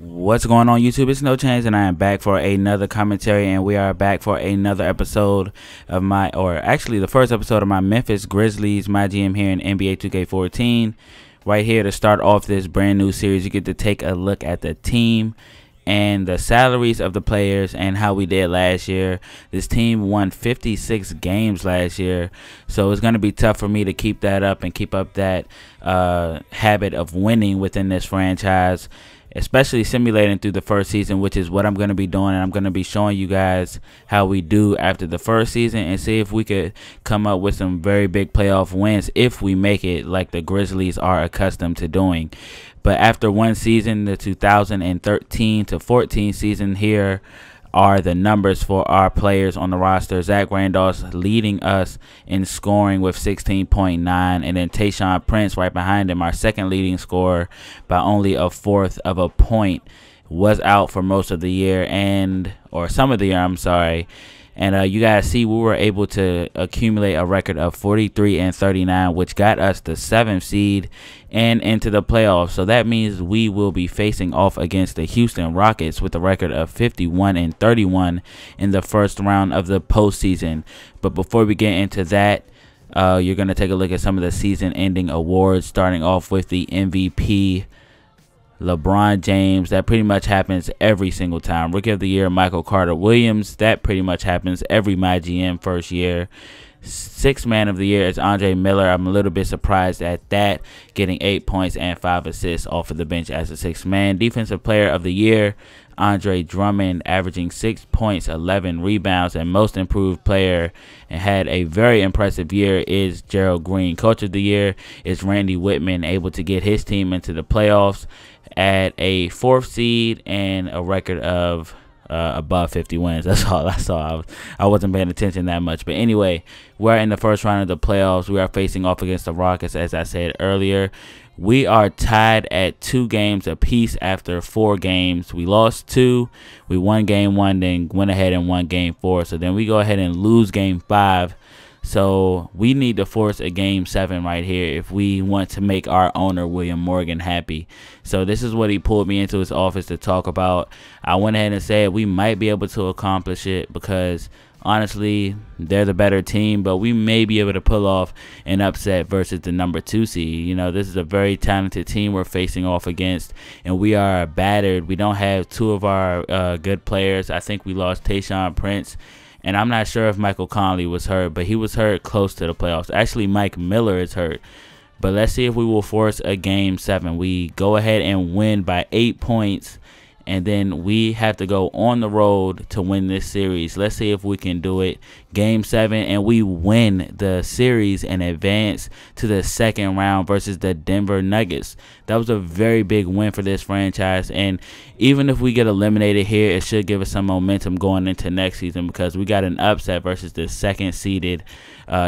What's going on, YouTube? It's No Change, and I am back for another commentary, and we are back for another episode of actually the first episode of my Memphis Grizzlies MyGm here in NBA 2K14. Right here to start off this brand new series, you get to take a look at the team and the salaries of the players and how we did last year. This team won 56 games last year, so it's going to be tough for me to keep that up and keep up that habit of winning within this franchise, especially simulating through the first season, which is what I'm going to be doing. And I'm going to be showing you guys how we do after the first season and see if we could come up with some very big playoff wins if we make it, like the Grizzlies are accustomed to doing. But after one season, the 2013 to 14 season, here are the numbers for our players on the roster. Zach Randolph's leading us in scoring with 16.9, and then Tayshaun Prince right behind him, our second leading scorer, by only a fourth of a point, was out for most of the year, or some of the year, I'm sorry. And you guys see we were able to accumulate a record of 43-39, which got us the 7th seed and into the playoffs. So that means we will be facing off against the Houston Rockets with a record of 51-31 in the first round of the postseason. But before we get into that, you're going to take a look at some of the season-ending awards, starting off with the MVP, LeBron James. That pretty much happens every single time. Rookie of the Year, Michael Carter-Williams. That pretty much happens every MyGM first year. Sixth Man of the Year is Andre Miller. I'm a little bit surprised at that, getting 8 points and 5 assists off of the bench as a sixth man. Defensive Player of the Year, Andre Drummond, averaging 6 points, 11 rebounds, and Most Improved Player, and had a very impressive year, is Gerald Green. Coach of the Year is Randy Whitman, able to get his team into the playoffs at a 4th seed and a record of above 50 wins. That's all I saw. I wasn't paying attention that much. But anyway, we're in the first round of the playoffs. We are facing off against the Rockets, as I said earlier. We are tied at 2 games apiece after 4 games. We lost 2. We won game 1, then went ahead and won game 4. So then we go ahead and lose game 5. So we need to force a game 7 right here if we want to make our owner, William Morgan, happy. So this is what he pulled me into his office to talk about. I went ahead and said we might be able to accomplish it because honestly, they're the better team, but we may be able to pull off an upset versus the number 2 seed. You know, this is a very talented team we're facing off against, and we are battered. We don't have 2 of our good players. I think we lost Tayshaun Prince, and I'm not sure if Michael Conley was hurt, but he was hurt close to the playoffs. Actually, Mike Miller is hurt. But let's see if we will force a game 7. We go ahead and win by 8 points, and then we have to go on the road to win this series. Let's see if we can do it. Game 7, and we win the series and advance to the second round versus the Denver Nuggets. That was a very big win for this franchise, and even if we get eliminated here, it should give us some momentum going into next season because we got an upset versus the second-seeded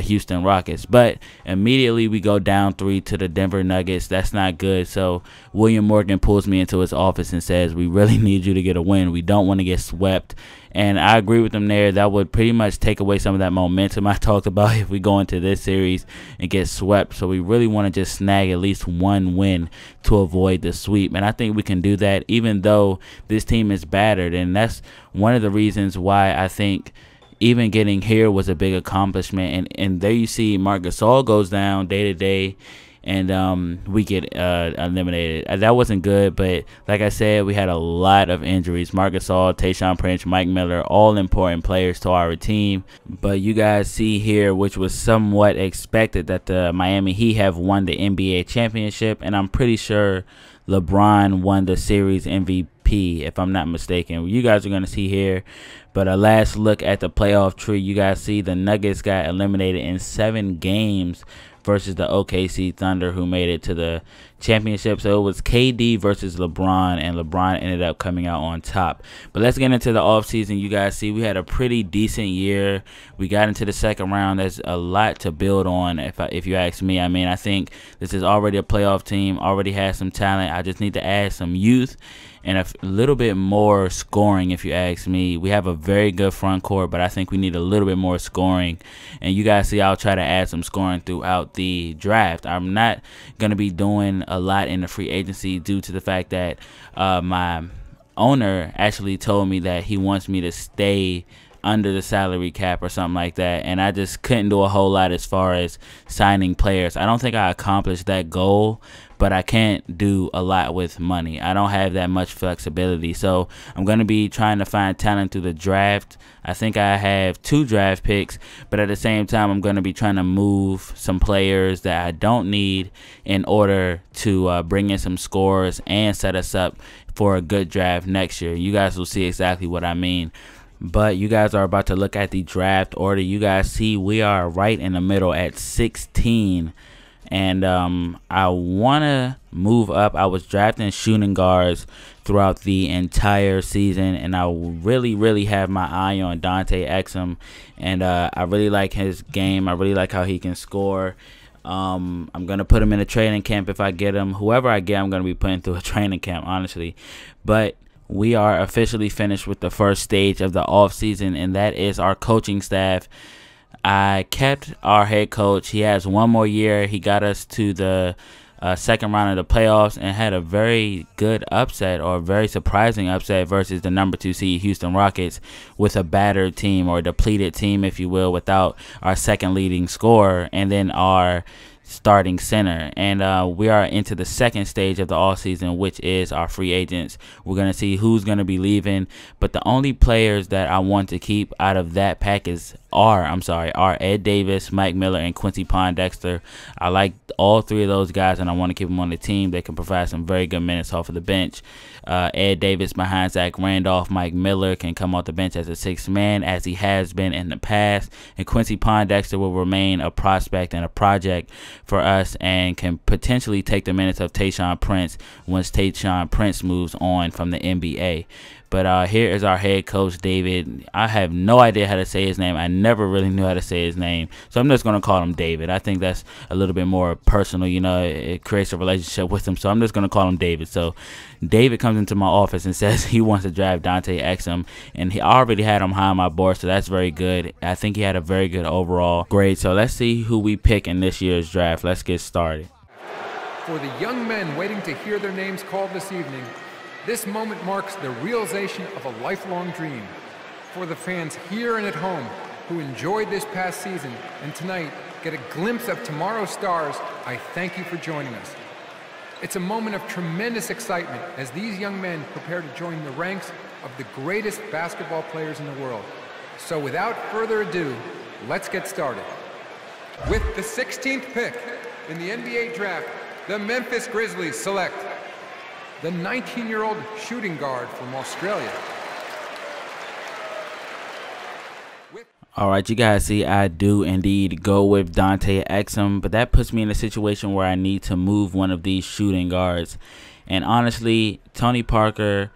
Houston Rockets. But immediately we go down 3 to the Denver Nuggets. That's not good. So William Morgan pulls me into his office and says, we really need you to get a win. We don't want to get swept. And I agree with him there. That would pretty much take away some of that momentum I talked about if we go into this series and get swept. So we really want to just snag at least 1 win to avoid the sweep. And I think we can do that even though this team is battered. And that's one of the reasons why I think even getting here was a big accomplishment. And there you see Marc Gasol goes down day to day, and we get eliminated. That wasn't good, but like I said, we had a lot of injuries. Marc Gasol, Tayshaun Prince, Mike Miller, all important players to our team. But you guys see here, which was somewhat expected, that the Miami Heat have won the NBA championship, and I'm pretty sure LeBron won the series MVP, if I'm not mistaken. You guys are going to see here. But a last look at the playoff tree, you guys see the Nuggets got eliminated in 7 games versus the OKC Thunder, who made it to the championship. So it was KD versus LeBron, and LeBron ended up coming out on top. But let's get into the offseason. You guys see we had a pretty decent year. We got into the second round. There's a lot to build on, if you ask me. I mean, I think this is already a playoff team, already has some talent. I just need to add some youth and a little bit more scoring, if you ask me. We have a very good front court, but I think we need a little bit more scoring. And you guys see I'll try to add some scoring throughout the draft. I'm not going to be doing a lot in the free agency due to the fact that my owner actually told me that he wants me to stay under the salary cap or something like that, and I just couldn't do a whole lot as far as signing players. I don't think I accomplished that goal, but I can't do a lot with money. I don't have that much flexibility, so I'm going to be trying to find talent through the draft. I think I have 2 draft picks, but at the same time, I'm going to be trying to move some players that I don't need in order to bring in some scores and set us up for a good draft next year. You guys will see exactly what I mean. But you guys are about to look at the draft order. You guys see we are right in the middle at 16. And I want to move up. I was drafting shooting guards throughout the entire season, and I really have my eye on Dante Exum. And I really like his game. I really like how he can score. I'm going to put him in a training camp if I get him. Whoever I get, I'm going to be putting through a training camp, honestly. But we are officially finished with the first stage of the offseason, and that is our coaching staff. I kept our head coach. He has 1 more year. He got us to the second round of the playoffs and had a very good upset, or a very surprising upset, versus the number 2 seed Houston Rockets, with a battered team, or a depleted team, if you will, without our second leading scorer and then our starting center. And we are into the second stage of the offseason, which is our free agents. We're going to see who's going to be leaving, but the only players that I want to keep out of that package are Ed Davis, Mike Miller, and Quincy Pondexter. I like all 3 of those guys, and I want to keep them on the team. They can provide some very good minutes off of the bench. Ed Davis behind Zach Randolph. Mike Miller can come off the bench as a 6th man, as he has been in the past. And Quincy Pondexter will remain a prospect and a project for us, and can potentially take the minutes of Tayshaun Prince once Tayshaun Prince moves on from the NBA. But here is our head coach, David. I have no idea how to say his name. I never really knew how to say his name, so I'm just going to call him David. I think that's a little bit more personal, you know. It creates a relationship with him, so I'm just going to call him David. So David comes into my office and says he wants to draft Dante Exum, and he already had him high on my board, so that's very good. I think he had a very good overall grade. So let's see who we pick in this year's draft. Let's get started. For the young men waiting to hear their names called this evening, this moment marks the realization of a lifelong dream. For the fans here and at home who enjoyed this past season and tonight get a glimpse of tomorrow's stars, I thank you for joining us. It's a moment of tremendous excitement as these young men prepare to join the ranks of the greatest basketball players in the world. So without further ado, let's get started. With the 16th pick in the NBA draft, the Memphis Grizzlies select the 19-year-old shooting guard from Australia. All right, you guys see I do indeed go with Dante Exum, but that puts me in a situation where I need to move one of these shooting guards. And honestly, Tony Parker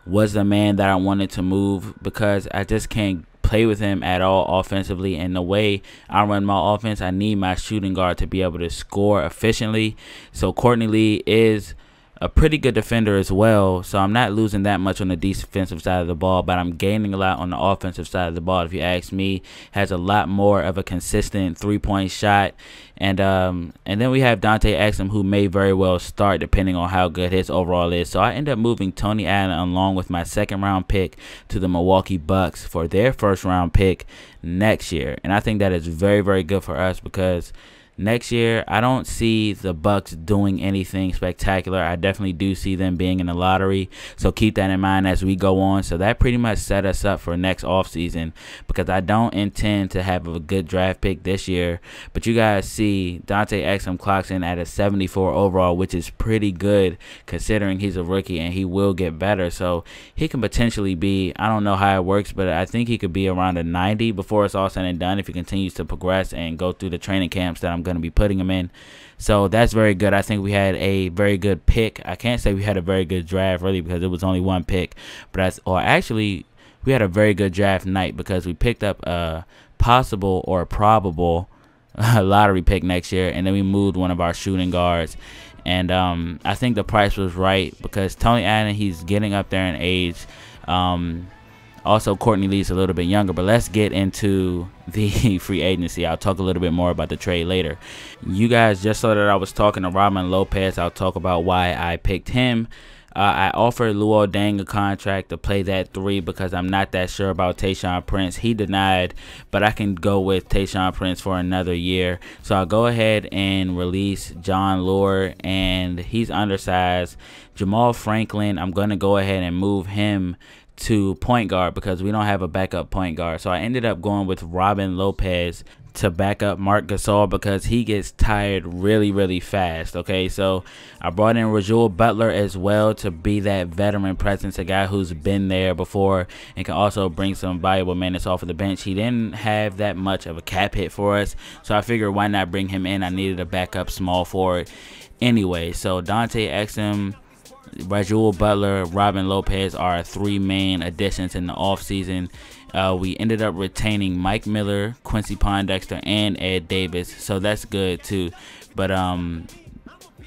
was the man that I wanted to move, because I just can't play with him at all offensively. And the way I run my offense, I need my shooting guard to be able to score efficiently. So Courtney Lee is a pretty good defender as well, so I'm not losing that much on the defensive side of the ball, but I'm gaining a lot on the offensive side of the ball, if you ask me. Has a lot more of a consistent 3-point shot. And then we have Dante Exum, who may very well start depending on how good his overall is. So I end up moving Tony Allen along with my 2nd round pick to the Milwaukee Bucks for their 1st round pick next year. And I think that is very good for us, because next year, I don't see the Bucks doing anything spectacular. I definitely do see them being in the lottery, so keep that in mind as we go on. So that pretty much set us up for next offseason, because I don't intend to have a good draft pick this year. But you guys see Dante Exum clocks in at a 74 overall, which is pretty good considering he's a rookie, and he will get better. So he can potentially be, I don't know how it works, but I think he could be around a 90 before it's all said and done if he continues to progress and go through the training camps that I'm going to be putting him in. So that's very good. I think we had a very good pick. I can't say we had a very good draft really, because it was only 1 pick, but actually we had a very good draft night, because we picked up a possible or probable lottery pick next year, and then we moved one of our shooting guards. And I think the price was right, because Tony Allen, he's getting up there in age. Also, Courtney Lee's a little bit younger, but let's get into the free agency. I'll talk a little bit more about the trade later. You guys just saw that I was talking to Robin Lopez. I'll talk about why I picked him. I offered Luol Deng a contract to play that 3 because I'm not that sure about Tayshaun Prince. He denied, but I can go with Tayshaun Prince for another year. So I'll go ahead and release John Lure, and he's undersized. Jamal Franklin, I'm going to go ahead and move him to point guard because we don't have a backup point guard. So I ended up going with Robin Lopez to back up Marc Gasol because he gets tired really fast. Okay, so I brought in Rajul Butler as well to be that veteran presence, a guy who's been there before and can also bring some valuable minutes off of the bench. He didn't have that much of a cap hit for us, so I figured why not bring him in. I needed a backup small forward anyway. So Dante Exum, Rajul Butler, Robin Lopez are our 3 main additions in the offseason. We ended up retaining Mike Miller, Quincy Pondexter, and Ed Davis, so that's good too. But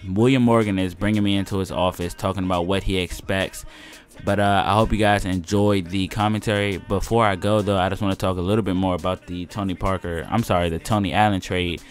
William Morgan is bringing me into his office talking about what he expects. But I hope you guys enjoyed the commentary. Before I go, though, I just want to talk a little bit more about the Tony Allen trade.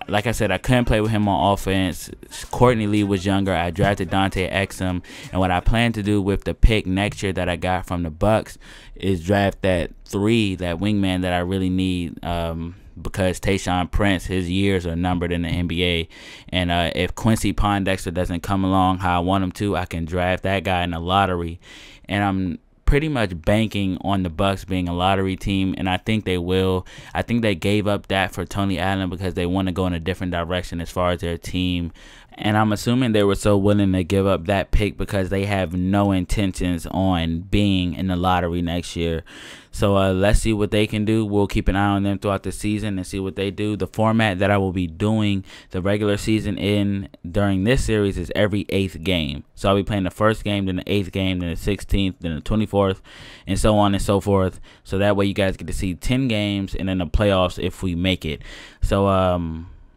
Like I said, I couldn't play with him on offense. Courtney Lee was younger. I drafted Dante Exum, and what I plan to do with the pick next year that I got from the Bucks is draft that 3, that wingman that I really need, because Tayshaun Prince, his years are numbered in the NBA, and if Quincy Pondexter doesn't come along how I want him to, I can draft that guy in the lottery, and I'm pretty much banking on the Bucks being a lottery team, and I think they will. I think they gave up that for Tony Allen because they want to go in a different direction as far as their team, and I'm assuming they were so willing to give up that pick because they have no intentions on being in the lottery next year. So let's see what they can do. We'll keep an eye on them throughout the season and see what they do. The format that I will be doing the regular season in during this series is every 8th game. So I'll be playing the first game, then the 8th game, then the 16th, then the 24th, and so on and so forth. So that way you guys get to see 10 games and then the playoffs if we make it. So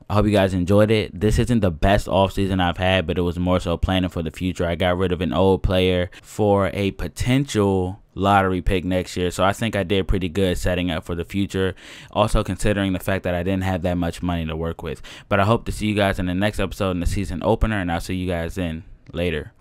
I hope you guys enjoyed it. This isn't the best offseason I've had, but it was more so planning for the future. I got rid of an old player for a potential lottery pick next year, so I think I did pretty good setting up for the future, also considering the fact that I didn't have that much money to work with. But I hope to see you guys in the next episode in the season opener, and I'll see you guys then. Later.